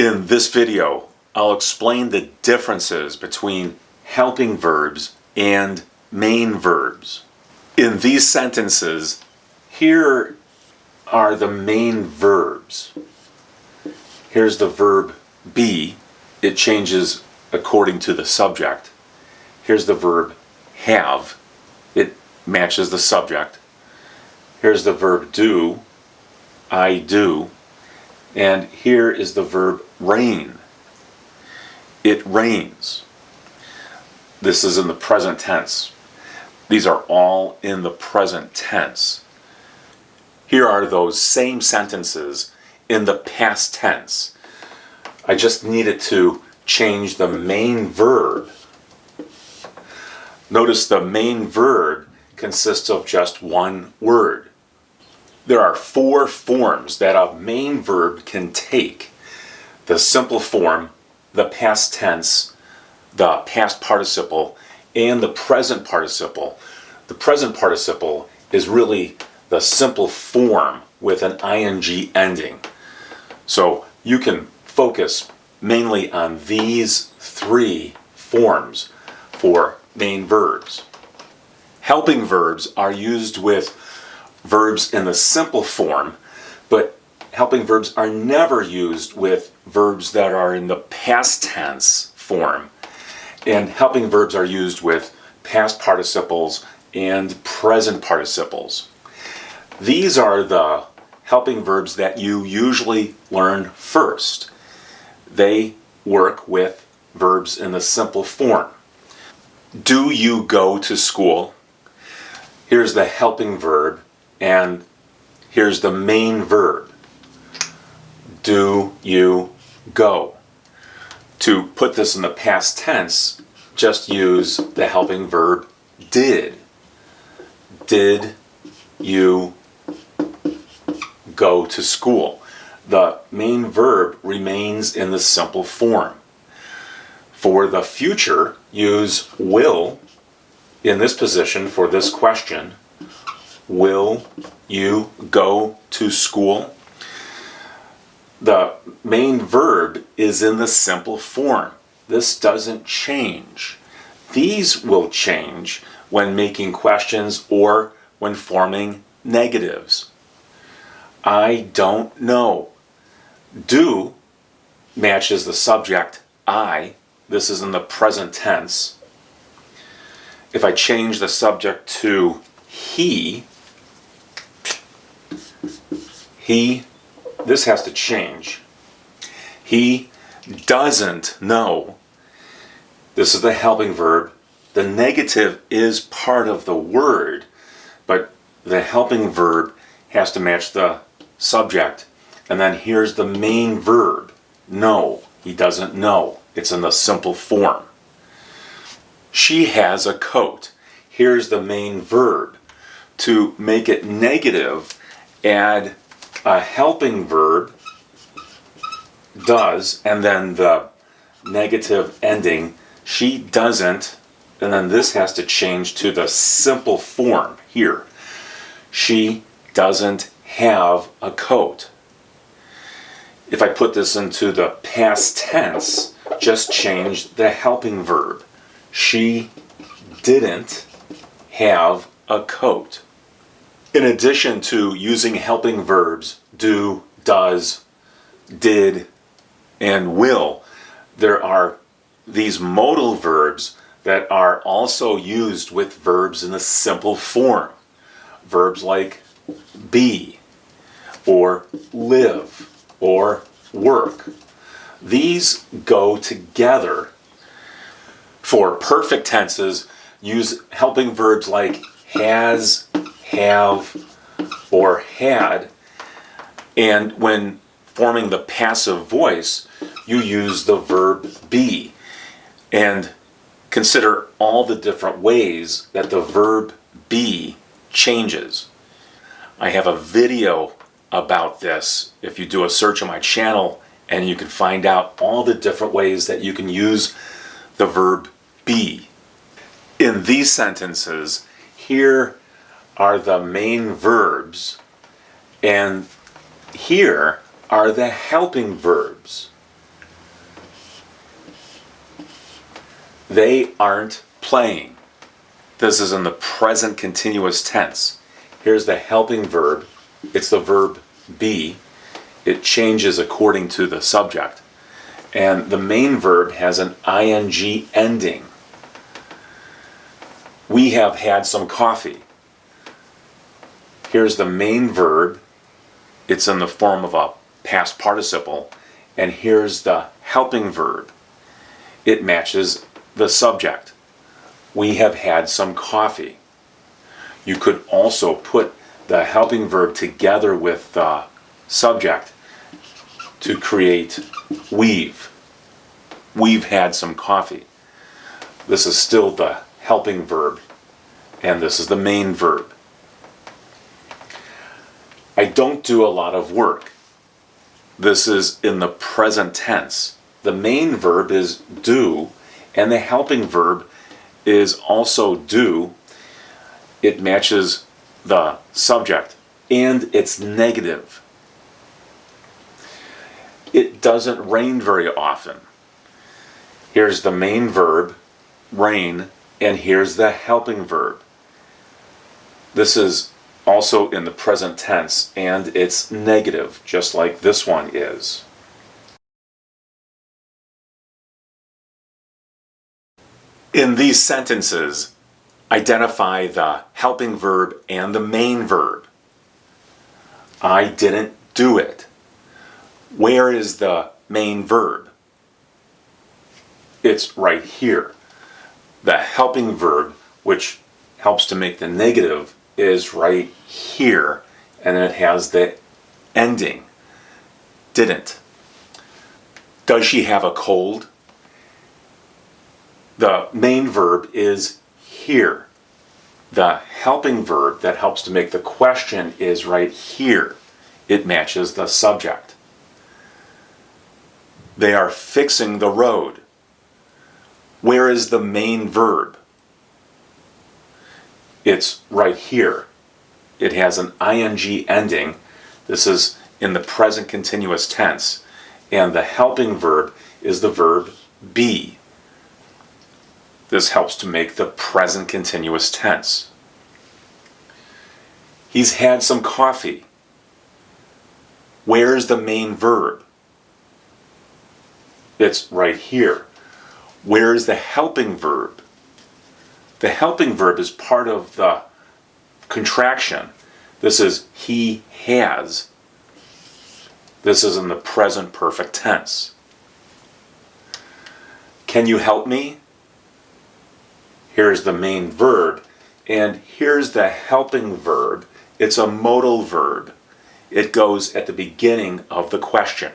In this video, I'll explain the differences between helping verbs and main verbs. In these sentences, here are the main verbs. Here's the verb be. It changes according to the subject. Here's the verb have. It matches the subject. Here's the verb do. I do. And here is the verb rain. It rains. This is in the present tense. These are all in the present tense. Here are those same sentences in the past tense. I just needed to change the main verb. Notice the main verb consists of just one word. There are 4 forms that a main verb can take: the simple form, the past tense, the past participle, and the present participle. The present participle is really the simple form with an ing ending. So you can focus mainly on these 3 forms for main verbs. Helping verbs are used with verbs in the simple form, but helping verbs are never used with verbs that are in the past tense form. And helping verbs are used with past participles and present participles. These are the helping verbs that you usually learn first. They work with verbs in the simple form. Do you go to school? Here's the helping verb, and here's the main verb. Do you go? To put this in the past tense, just use the helping verb did. Did you go to school? The main verb remains in the simple form. For the future, use will in this position for this question. Will you go to school? The main verb is in the simple form. This doesn't change. These will change when making questions or when forming negatives. I don't know. Do matches the subject I. This is in the present tense. If I change the subject to he, this has to change. He doesn't know. This is the helping verb. The negative is part of the word, but the helping verb has to match the subject. And then here's the main verb. No, he doesn't know. It's in the simple form. She has a coat. Here's the main verb. To make it negative, add a helping verb, does, and then the negative ending, she doesn't, and then this has to change to the simple form here. She doesn't have a coat. If I put this into the past tense, just change the helping verb. She didn't have a coat. In addition to using helping verbs, do, does, did, and will, there are these modal verbs that are also used with verbs in the simple form. Verbs like be, or live, or work. These go together. For perfect tenses, use helping verbs like has, have, or had. And when forming the passive voice, you use the verb be. And consider all the different ways that the verb be changes. I have a video about this if you do a search on my channel, and you can find out all the different ways that you can use the verb be. In these sentences, here are the main verbs, and here are the helping verbs. They aren't playing. This is in the present continuous tense. Here's the helping verb. It's the verb be. It changes according to the subject. And the main verb has an ing ending. We have had some coffee. Here's the main verb. It's in the form of a past participle. And here's the helping verb. It matches the subject. We have had some coffee. You could also put the helping verb together with the subject to create we've. We've had some coffee. This is still the helping verb, and this is the main verb. I don't do a lot of work. This is in the present tense. The main verb is do, and the helping verb is also do. It matches the subject, and it's negative. It doesn't rain very often. Here's the main verb, rain, and here's the helping verb. This is also in the present tense, and it's negative, just like this one is. In these sentences, identify the helping verb and the main verb. I didn't do it. Where is the main verb? It's right here. The helping verb, which helps to make the negative, is right here, and it has the ending. Didn't. Does she have a cold? The main verb is here. The helping verb that helps to make the question is right here. It matches the subject. They are fixing the road. Where is the main verb? It's right here. It has an ing ending. This is in the present continuous tense. And the helping verb is the verb be. This helps to make the present continuous tense. He's had some coffee. Where's the main verb? It's right here. Where's the helping verb? The helping verb is part of the contraction. This is he has. This is in the present perfect tense. Can you help me? Here's the main verb, and here's the helping verb. It's a modal verb. It goes at the beginning of the question.